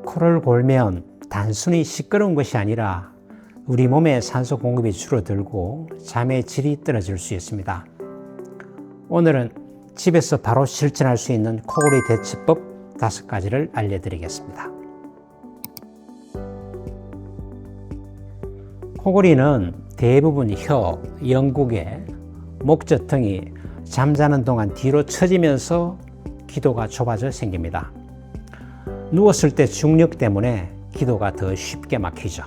코를 골면 단순히 시끄러운 것이 아니라 우리 몸의 산소 공급이 줄어들고 잠의 질이 떨어질 수 있습니다. 오늘은 집에서 바로 실천할 수 있는 코골이 대처법 5가지를 알려드리겠습니다. 코골이는 대부분 혀, 영국의 목젖등이 잠자는 동안 뒤로 처지면서 기도가 좁아져 생깁니다. 누웠을 때 중력 때문에 기도가 더 쉽게 막히죠.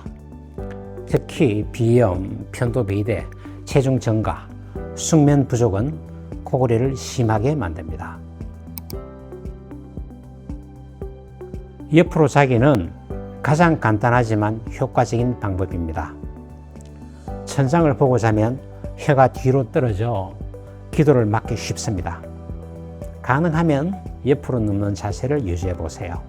특히 비염, 편도비대, 체중 증가, 숙면 부족은 코골이를 심하게 만듭니다. 옆으로 자기는 가장 간단하지만 효과적인 방법입니다. 천장을 보고 자면 혀가 뒤로 떨어져 기도를 막기 쉽습니다. 가능하면 옆으로 눕는 자세를 유지해 보세요.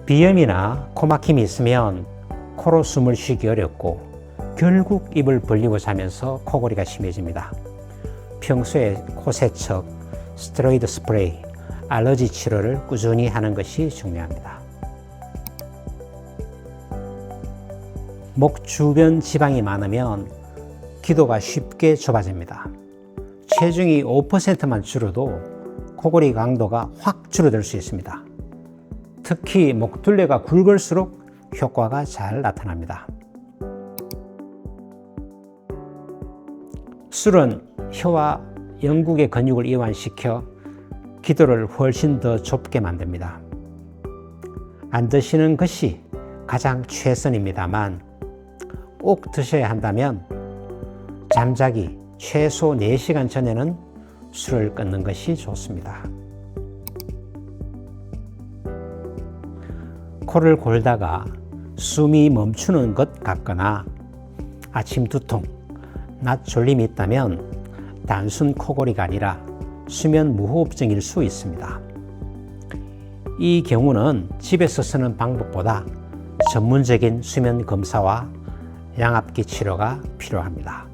비염이나 코막힘이 있으면 코로 숨을 쉬기 어렵고 결국 입을 벌리고 자면서 코골이가 심해집니다. 평소에 코세척, 스테로이드 스프레이, 알러지 치료를 꾸준히 하는 것이 중요합니다. 목 주변 지방이 많으면 기도가 쉽게 좁아집니다. 체중이 5%만 줄어도 코골이 강도가 확 줄어들 수 있습니다. 특히 목둘레가 굵을수록 효과가 잘 나타납니다. 술은 혀와 영국의 근육을 이완시켜 기도를 훨씬 더 좁게 만듭니다. 안 드시는 것이 가장 최선입니다만 꼭 드셔야 한다면 잠자기 최소 4시간 전에는 술을 끊는 것이 좋습니다. 코를 골다가 숨이 멈추는 것 같거나 아침 두통, 낮 졸림이 있다면 단순 코골이가 아니라 수면 무호흡증일 수 있습니다. 이 경우는 집에서 쓰는 방법보다 전문적인 수면 검사와 양압기 치료가 필요합니다.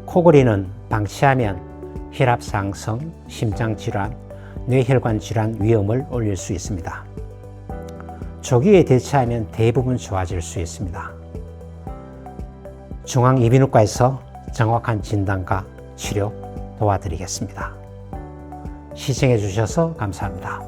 코골이는 방치하면 혈압 상승, 심장질환, 뇌혈관 질환 위험을 올릴 수 있습니다. 조기에 대처하면 대부분 좋아질 수 있습니다. 중앙이비인후과에서 정확한 진단과 치료 도와드리겠습니다. 시청해 주셔서 감사합니다.